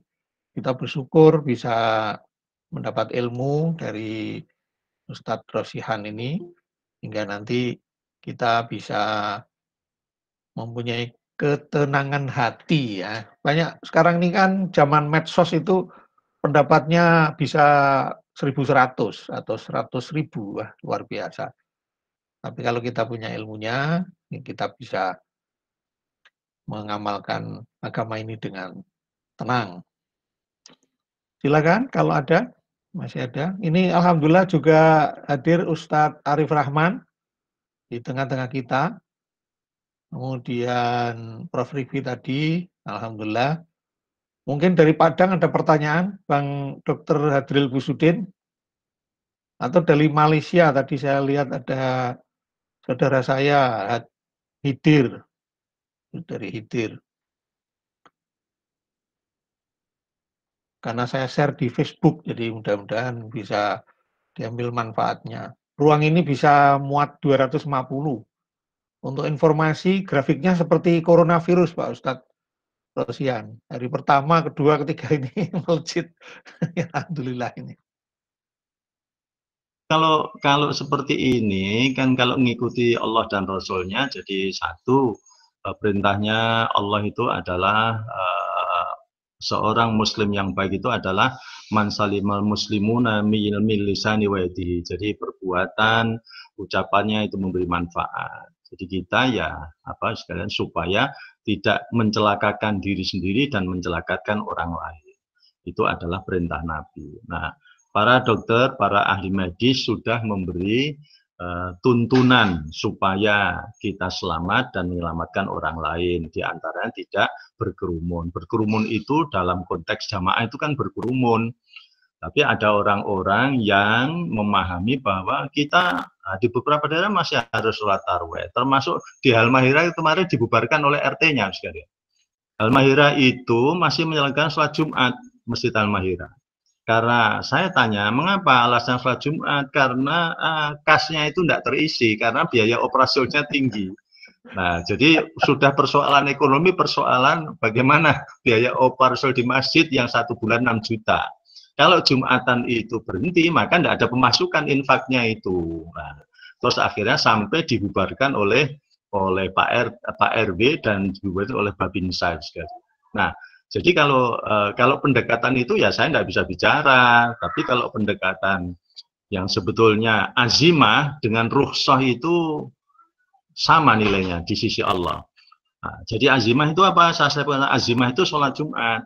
Kita bersyukur bisa mendapat ilmu dari Ustadz Rosihan ini, hingga nanti kita bisa mempunyai ketenangan hati ya. Banyak sekarang ini kan zaman medsos itu pendapatnya bisa 1.100 atau 100.000, wah, luar biasa. Tapi kalau kita punya ilmunya, kita bisa mengamalkan agama ini dengan tenang. Silakan kalau ada, masih ada. Ini alhamdulillah juga hadir Ustadz Arif Rahman di tengah-tengah kita. Kemudian Prof. Rifki tadi, alhamdulillah. Mungkin dari Padang ada pertanyaan, Bang Dr. Hadril Busudin. Atau dari Malaysia, tadi saya lihat ada saudara saya, Hidir. Dari Hidir. Karena saya share di Facebook, jadi mudah-mudahan bisa diambil manfaatnya. Ruang ini bisa muat 250. Untuk informasi, grafiknya seperti coronavirus, Pak Ustadz Rosihan. Hari pertama, kedua, ketiga ini melejit. Alhamdulillah ini. Kalau seperti ini, kan kalau mengikuti Allah dan Rasulnya, jadi satu, perintahnya Allah itu adalah seorang muslim yang baik itu adalah man salimal muslimuna min lisani wa yadihi. Jadi perbuatan, ucapannya itu memberi manfaat. Jadi kita ya sekalian supaya tidak mencelakakan diri sendiri dan mencelakakan orang lain. Itu adalah perintah Nabi. Nah, para dokter, para ahli medis sudah memberi tuntunan supaya kita selamat dan menyelamatkan orang lain, di antaranya tidak berkerumun. Berkerumun itu dalam konteks jamaah itu kan berkerumun. Tapi ada orang-orang yang memahami bahwa kita di beberapa daerah masih harus sholat tarawih. Termasuk di Halmahera kemarin dibubarkan oleh RT-nya sekalian. Halmahera itu masih menjalankan sholat Jumat, Masjid Halmahera. Karena saya tanya, mengapa alasan sholat Jumat? Karena kasnya itu tidak terisi, karena biaya operasionalnya tinggi. Nah, jadi sudah persoalan ekonomi, persoalan bagaimana biaya operasional di masjid yang 1 bulan 6 juta. Kalau Jumatan itu berhenti, maka tidak ada pemasukan infaknya itu. Nah, terus akhirnya sampai dibubarkan oleh Pak RW dan dibubarkan oleh Babinsa. Nah, jadi kalau pendekatan itu ya saya tidak bisa bicara, tapi kalau pendekatan yang sebetulnya azimah dengan rukhsah itu sama nilainya di sisi Allah. Nah, jadi azimah itu apa? Saya azimah itu sholat Jumat.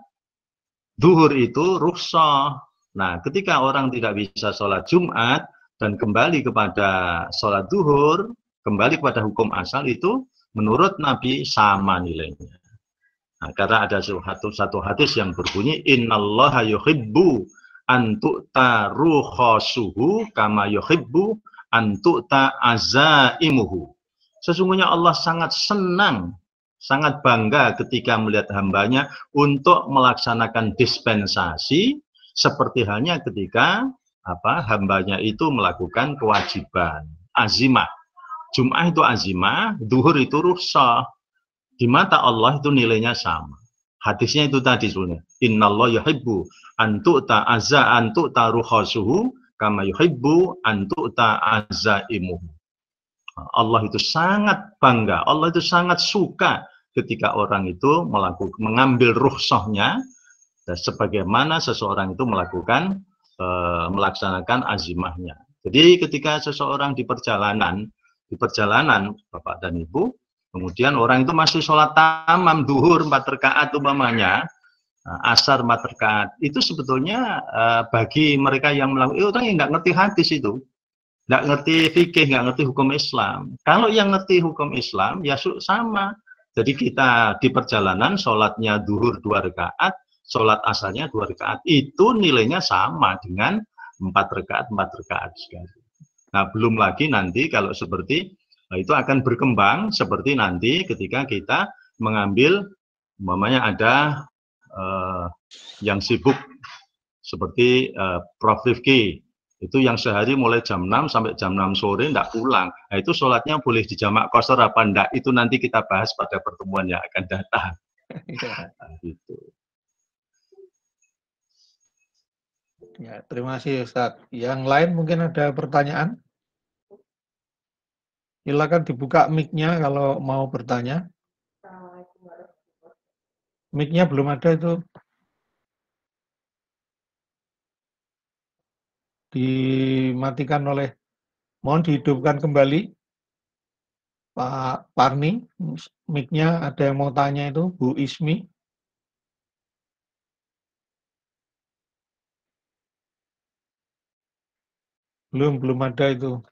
Duhur itu rukhsah. Nah, ketika orang tidak bisa sholat Jumat dan kembali kepada sholat duhur, kembali kepada hukum asal itu menurut Nabi sama nilainya. Nah, karena ada satu hadis yang berbunyi innallaha yuhibbu an tu'ta rukhasuhu kama yuhibbu an tu'ta azaimuhu. Sesungguhnya Allah sangat senang, sangat bangga ketika melihat hambanya untuk melaksanakan dispensasi seperti halnya ketika hambanya itu melakukan kewajiban azimah. Jum'ah itu azimah, duhur itu rukhsah. Di mata Allah itu nilainya sama. Hadisnya itu tadi sebenarnya. Innallaha yuhibbu an tu'ta rukhasuhu kama yuhibbu an tu'ta azaimuhu. Allah itu sangat bangga, Allah itu sangat suka ketika orang itu mengambil rukhsahnya sebagaimana seseorang itu melaksanakan azimahnya. Jadi ketika seseorang di perjalanan Bapak dan Ibu, kemudian orang itu masih sholat tamam duhur 4 rakaat umpamanya, asar 4 rakaat, itu sebetulnya bagi mereka yang melakukan orang yang nggak ngerti hadis itu, nggak ngerti fikih, nggak ngerti hukum Islam. Kalau yang ngerti hukum Islam ya sama. Jadi kita di perjalanan sholatnya duhur 2 rakaat, sholat asarnya 2 rakaat, itu nilainya sama dengan 4 rakaat sekali. Nah, belum lagi nanti kalau seperti itu akan berkembang seperti nanti ketika kita mengambil, umpamanya ada yang sibuk seperti Prof. Rifki, itu yang sehari mulai jam 6 sampai jam 6 sore tidak pulang. Nah, itu sholatnya boleh dijamak qashar apa enggak? Itu nanti kita bahas pada pertemuan yang akan datang. Nah, gitu. Ya, terima kasih Ustaz. Yang lain mungkin ada pertanyaan? Silakan dibuka mic-nya kalau mau bertanya. Mic-nya belum ada itu. Dimatikan mohon dihidupkan kembali Pak Parni, mic-nya ada yang mau tanya itu, Bu Ismi. Belum ada itu.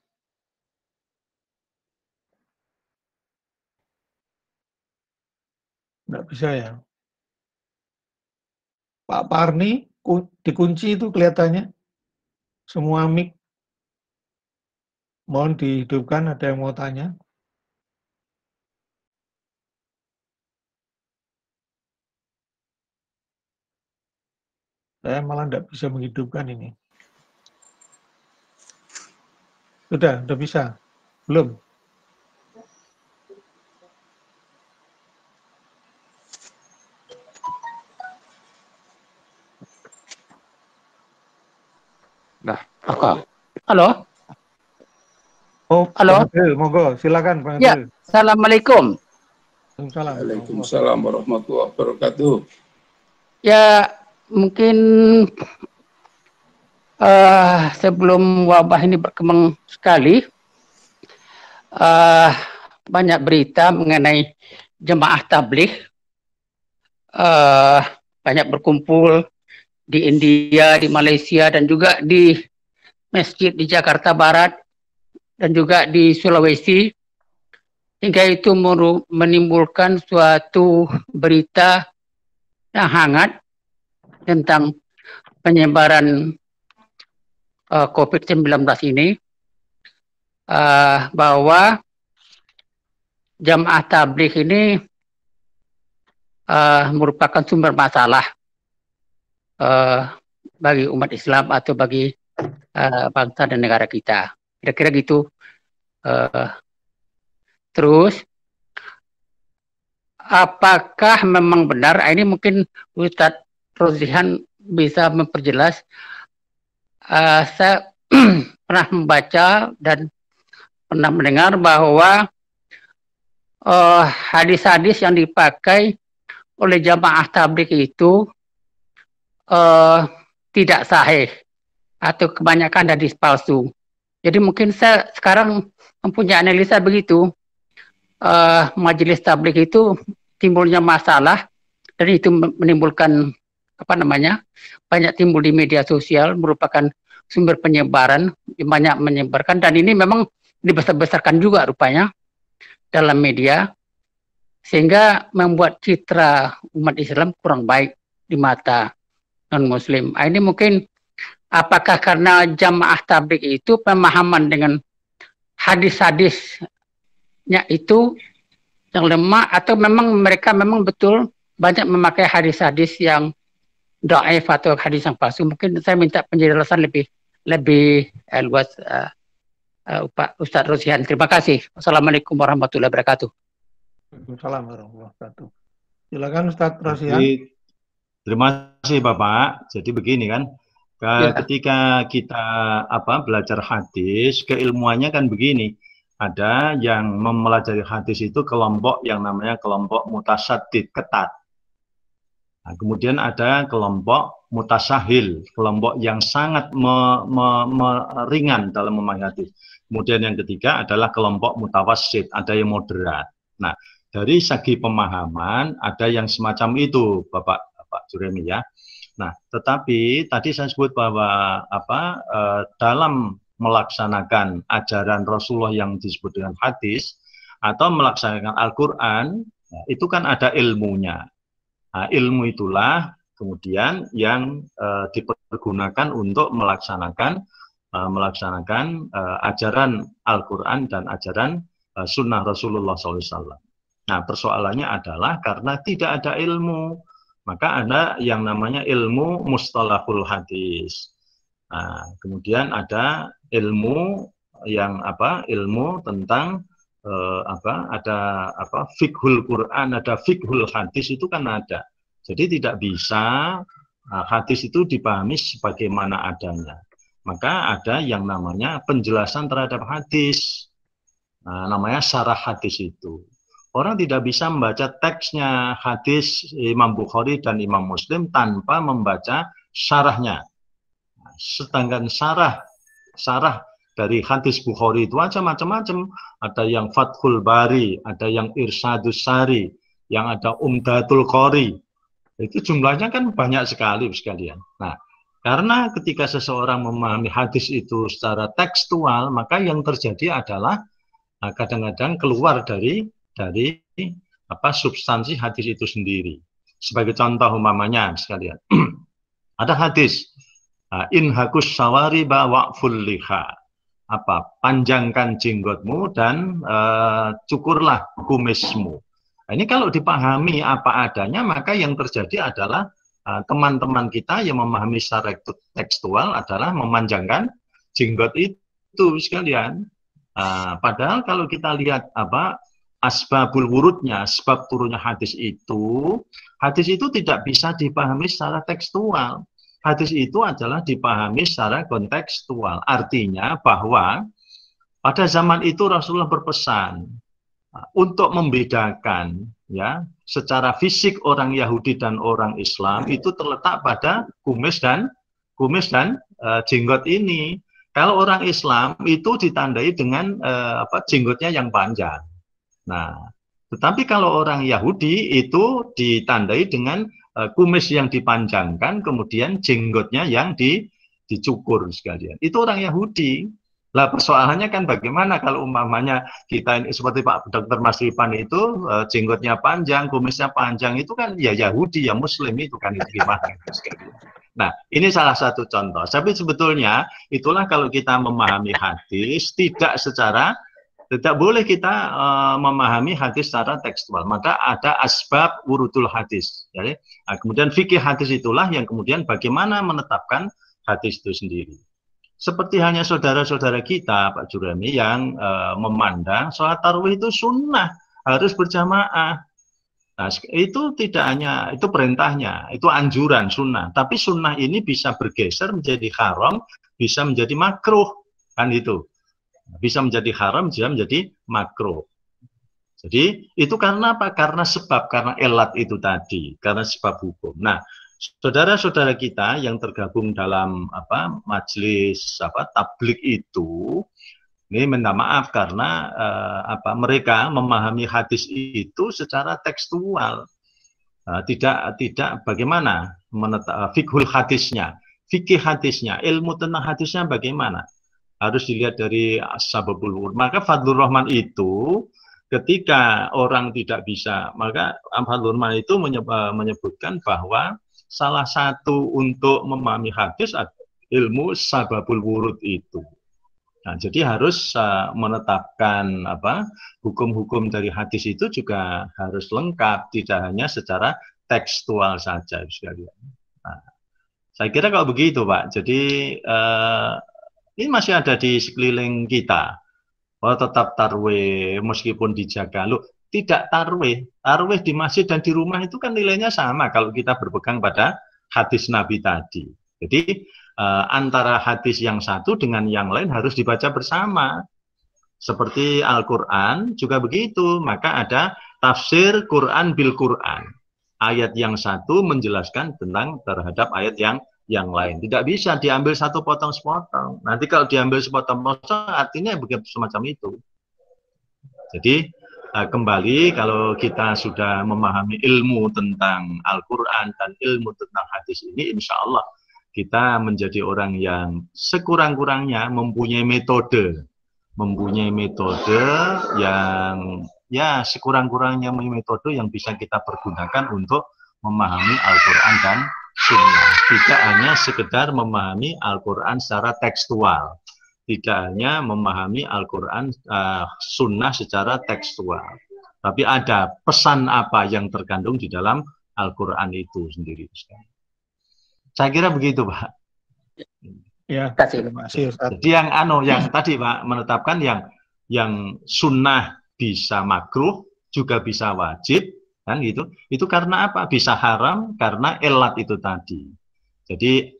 Nggak bisa ya. Pak Parni, dikunci itu kelihatannya. Semua mic. Mohon dihidupkan, ada yang mau tanya. Saya malah nggak bisa menghidupkan ini. Udah bisa? Belum? Nah, apa? Halo? Oh, halo? Monggo, silakan Pak Ya, Assalamualaikum. Waalaikumsalam warahmatullahi wabarakatuh. Ya, mungkin sebelum wabah ini berkembang sekali, banyak berita mengenai jemaah tabligh banyak berkumpul di India, di Malaysia, dan juga di masjid di Jakarta Barat, dan juga di Sulawesi, hingga itu menimbulkan suatu berita yang hangat tentang penyebaran COVID-19 ini, bahwa jamaah tabligh ini merupakan sumber masalah bagi umat Islam atau bagi bangsa dan negara kita. Kira-kira gitu. Terus, apakah memang benar, ini mungkin Ustadz Rozlihan bisa memperjelas. Saya pernah membaca dan pernah mendengar bahwa hadis-hadis yang dipakai oleh jamaah tabligh itu tidak sahih atau kebanyakan hadis palsu. Jadi mungkin saya sekarang mempunyai analisa begitu, majelis tabligh itu timbulnya masalah dan itu menimbulkan banyak timbul di media sosial, merupakan sumber penyebaran, banyak menyebarkan, dan ini memang dibesar-besarkan juga rupanya dalam media, sehingga membuat citra umat Islam kurang baik di mata non-muslim. Ini mungkin apakah karena jamaah tabligh itu pemahaman dengan hadis-hadisnya itu yang lemah, atau memang mereka memang betul banyak memakai hadis-hadis yang dhaif atau hadis yang palsu? Mungkin saya minta penjelasan lebih luas Pak Ustadz Rosihan. Terima kasih. Wassalamualaikum warahmatullahi wabarakatuh. Waalaikumsalam warahmatullahi wabarakatuh. Silakan Ustadz Rosihan. Terima kasih Bapak. Jadi begini kan, ketika kita belajar hadis, keilmuannya kan begini. Ada yang mempelajari hadis itu kelompok yang namanya kelompok mutasyadid, ketat. Nah, kemudian ada kelompok mutasahil, kelompok yang sangat ringan dalam memahami hadis. Kemudian yang ketiga adalah kelompok mutawassit, ada yang moderat. Nah, dari segi pemahaman ada yang semacam itu, Bapak Juremi ya. Nah, tetapi tadi saya sebut bahwa dalam melaksanakan ajaran Rasulullah yang disebut dengan hadis atau melaksanakan Al-Quran, itu kan ada ilmunya. Nah, ilmu itulah kemudian yang dipergunakan untuk melaksanakan ajaran Al-Quran dan ajaran sunnah Rasulullah SAW. Nah, persoalannya adalah karena tidak ada ilmu, maka ada yang namanya ilmu mustalahul hadis. Nah, kemudian ada ilmu yang ilmu tentang ada fiqhul Quran, ada fiqhul hadis, itu kan ada. Jadi tidak bisa hadis itu dipahami sebagaimana adanya. Maka ada yang namanya penjelasan terhadap hadis. Nah, namanya syarah hadis itu. Orang tidak bisa membaca teksnya hadis Imam Bukhari dan Imam Muslim tanpa membaca syarahnya. Sedangkan syarah dari hadis Bukhari itu aja macam-macam. Ada yang Fathul Bari, ada yang Irsyadus Sari, yang ada Umdatul Qori. Itu jumlahnya kan banyak sekali sekalian. Nah, karena ketika seseorang memahami hadis itu secara tekstual, maka yang terjadi adalah kadang-kadang keluar dari substansi hadis itu sendiri. Sebagai contoh umpamanya sekalian, ada hadis inhakus sawari wa'ful liha, panjangkan jenggotmu dan cukurlah kumismu. Nah, ini kalau dipahami apa adanya, maka yang terjadi adalah teman-teman kita yang memahami secara tekstual adalah memanjangkan jenggot itu sekalian. Padahal kalau kita lihat asbabul wurudnya, sebab turunnya hadis itu tidak bisa dipahami secara tekstual. Hadis itu adalah dipahami secara kontekstual. Artinya bahwa pada zaman itu Rasulullah berpesan untuk membedakan ya secara fisik orang Yahudi dan orang Islam itu terletak pada kumis dan jenggot ini. Kalau orang Islam itu ditandai dengan jenggotnya yang panjang. Nah, tetapi kalau orang Yahudi itu ditandai dengan kumis yang dipanjangkan, kemudian jenggotnya yang dicukur sekalian. Itu orang Yahudi. Lah persoalannya kan bagaimana kalau umpamanya kita ini seperti Pak Dr. Mas Ripan itu jenggotnya panjang, kumisnya panjang, itu kan ya Yahudi, ya Muslim, itu kan itu gimana sekalian. Nah, ini salah satu contoh. Tapi sebetulnya itulah kalau kita memahami hadis tidak boleh kita memahami hadis secara tekstual. Maka ada asbab wurudul hadis. Ya. Nah, kemudian fikih hadis itulah yang kemudian bagaimana menetapkan hadis itu sendiri. Seperti hanya saudara-saudara kita, Pak Juremi, yang memandang sholat tarawih itu sunnah, harus berjamaah. Nah, itu tidak hanya, itu perintahnya, itu anjuran sunnah. Tapi sunnah ini bisa bergeser menjadi haram, bisa menjadi makruh. Kan itu. Bisa menjadi haram, bisa menjadi makruh. Jadi itu karena apa? Karena sebab, karena elat itu tadi, karena sebab hukum. Nah, saudara-saudara kita yang tergabung dalam majelis tablik itu, ini minta maaf karena mereka memahami hadis itu secara tekstual, tidak bagaimana fikhul hadisnya, fikih hadisnya, ilmu tentang hadisnya bagaimana, harus dilihat dari sababul wurud. Maka Fadlur Rahman itu ketika orang tidak bisa, maka Fadlur Rahman itu menyebutkan bahwa salah satu untuk memahami hadis adalah ilmu sababul wurud itu. Nah, jadi harus menetapkan hukum-hukum dari hadis itu juga harus lengkap, tidak hanya secara tekstual saja, sekalian. Nah, saya kira kalau begitu, Pak. Jadi ini masih ada di sekeliling kita. Oh, tetap tarwih meskipun dijaga. Loh, tidak tarwih. Tarwih di masjid dan di rumah itu kan nilainya sama kalau kita berpegang pada hadis Nabi tadi. Jadi antara hadis yang satu dengan yang lain harus dibaca bersama. Seperti Al-Quran juga begitu. Maka ada tafsir Quran bil Quran. Ayat yang satu menjelaskan tentang terhadap ayat yang lain. Tidak bisa diambil satu potong sepotong. Nanti kalau diambil sepotong-potong artinya begitu semacam itu. Jadi kembali kalau kita sudah memahami ilmu tentang Al-Quran dan ilmu tentang hadis ini, insya Allah kita menjadi orang yang sekurang-kurangnya mempunyai metode yang sekurang-kurangnya metode yang bisa kita pergunakan untuk memahami Al-Quran dan Sunnah. Tidak hanya sekedar memahami Al-Quran secara tekstual, tidak hanya memahami Al-Quran Sunnah secara tekstual, tapi ada pesan apa yang terkandung di dalam Al-Quran itu sendiri. Saya kira begitu, Pak. Ya, terima kasih, Ustaz. Jadi yang tadi Pak menetapkan yang sunnah bisa makruh juga bisa wajib. Kan gitu. Itu karena apa? Bisa haram karena elat itu tadi. Jadi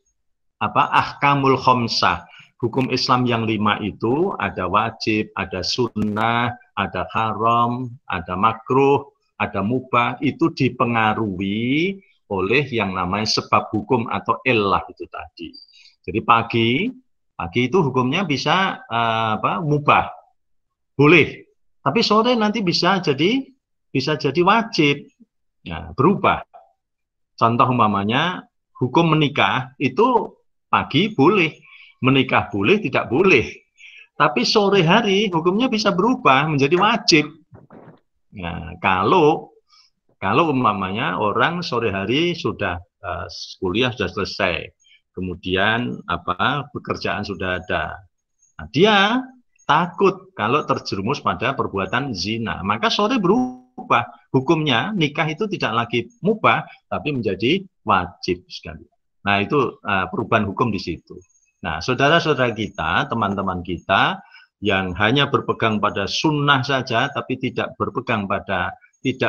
ahkamul khamsah, hukum Islam yang 5 itu ada wajib, ada sunnah, ada haram, ada makruh, ada mubah, itu dipengaruhi oleh yang namanya sebab hukum atau illah itu tadi. Jadi pagi itu hukumnya bisa mubah, boleh, tapi sore nanti bisa jadi wajib, ya, berubah. Contoh umpamanya hukum menikah itu pagi boleh, menikah boleh, tidak boleh. Tapi sore hari hukumnya bisa berubah menjadi wajib. Nah, kalau umpamanya orang sore hari sudah kuliah sudah selesai, kemudian pekerjaan sudah ada, nah, dia takut kalau terjerumus pada perbuatan zina, maka sore berubah hukumnya, nikah itu tidak lagi mubah tapi menjadi wajib sekali. Nah, itu perubahan hukum di situ. Nah, saudara-saudara kita, teman-teman kita yang hanya berpegang pada sunnah saja tapi tidak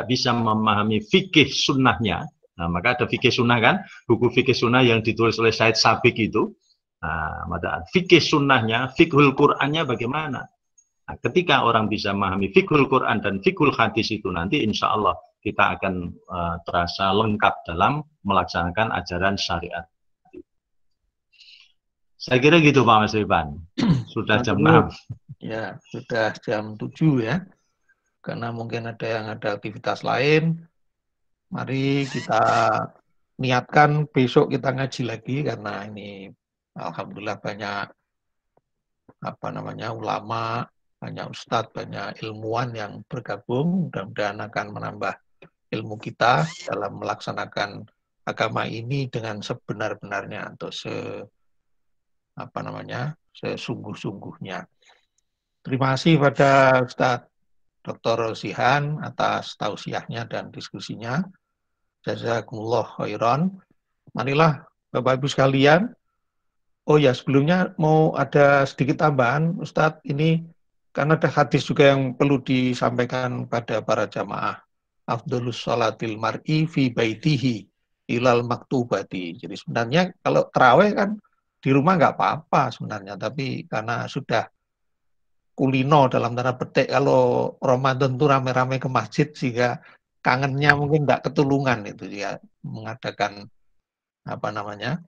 bisa memahami fikih sunnahnya. Nah, maka ada fikih sunnah kan, buku fikih sunnah yang ditulis oleh Said Sabiq itu. Nah, fikih sunnahnya, fikhul Qur'annya bagaimana? Nah, ketika orang bisa memahami fikhul Qur'an dan fikhul hadis itu, nanti insya Allah kita akan terasa lengkap dalam melaksanakan ajaran syariat. Saya kira gitu Pak Mas Ivan. Sudah jam 6. Ya, sudah jam 7 ya. Karena mungkin ada aktivitas lain. Mari kita niatkan besok kita ngaji lagi, karena ini alhamdulillah banyak ulama, banyak ustadz, banyak ilmuwan yang bergabung. Mudah-mudahan akan menambah ilmu kita dalam melaksanakan agama ini dengan sebenar-benarnya atau sesungguh-sungguhnya. Terima kasih pada Ustadz Dr. Rosihan atas tausiahnya dan diskusinya. Jazakumullah khairan. Marilah Bapak Ibu sekalian. Oh ya, sebelumnya mau ada sedikit tambahan Ustadz, ini karena ada hadis juga yang perlu disampaikan pada para jamaah. Afdhalus sholatil mar'i fi baitihi ilal maktubati. Jadi sebenarnya kalau tarawih kan di rumah nggak apa-apa sebenarnya, tapi karena sudah kulino dalam tanda petik kalau Ramadan tuh rame-rame ke masjid sehingga kangennya mungkin nggak ketulungan itu ya mengadakan apa namanya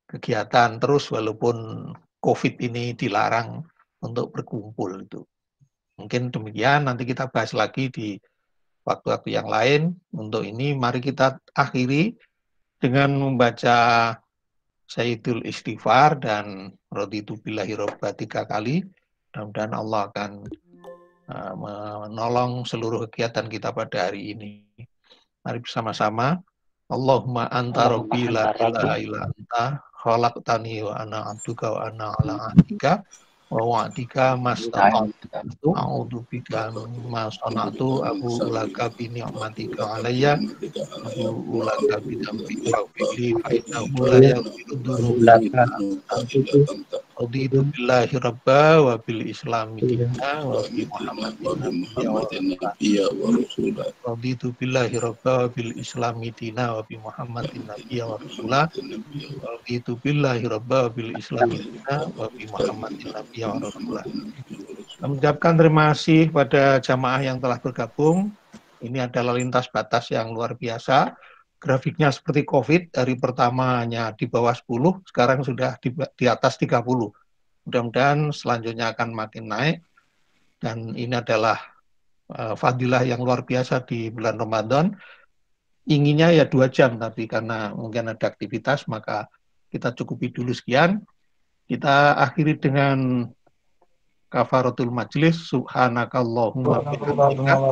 kegiatan terus walaupun COVID ini dilarang untuk berkumpul itu. Mungkin demikian, nanti kita bahas lagi di waktu-waktu yang lain. Untuk ini mari kita akhiri dengan membaca Sayyidul Istighfar dan Raditu Billahi Robba 3 kali. Mudah-mudahan Allah akan menolong seluruh kegiatan kita pada hari ini. Mari bersama-sama. Allahumma anta rabbi la ilaha illa anta khalaqtani wa ana abduka wa ana ala ahdika wa wa'dika mastata'tu a'udzu bika mimma sana'tu abu ulaka bi ni'matika alayya abu ulaka bi dzambika fili fa innahu la yaghfiru dzunuba illa anta raditu billahi rabba wa bil islami dina wa bi muhammadin nabiyya wa rasulah raditu billahi rabba wa bil islami dina wa bi muhammadin nabiyya wa rasulah raditu billahi rabba wa bil islami dina wa bi muhammadin nabiyya wa rasulah. Mengucapkan terima kasih pada jamaah yang telah bergabung. Ini adalah lintas batas yang luar biasa. Grafiknya seperti COVID, dari pertama hanya di bawah 10, sekarang sudah di atas 30. Mudah-mudahan selanjutnya akan makin naik. Dan ini adalah fadilah yang luar biasa di bulan Ramadan. Inginnya ya 2 jam, tapi karena mungkin ada aktivitas, maka kita cukupi dulu sekian. Kita akhiri dengan kafaratul majlis. Subhanakallahumma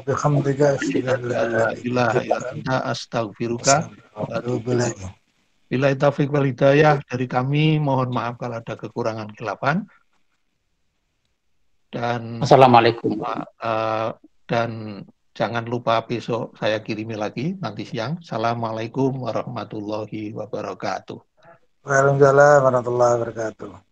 bihamdika la ilaha illa anta astaghfiruka wa atubu ilaik. Billahi taufiq wal hidayah dari kami, mohon maaf kalau ada kekurangan khilafan. Dan Assalamualaikum. Dan jangan lupa besok saya kirimi lagi nanti siang. Assalamualaikum warahmatullahi wabarakatuh. Waalaikumsalam warahmatullahi wabarakatuh.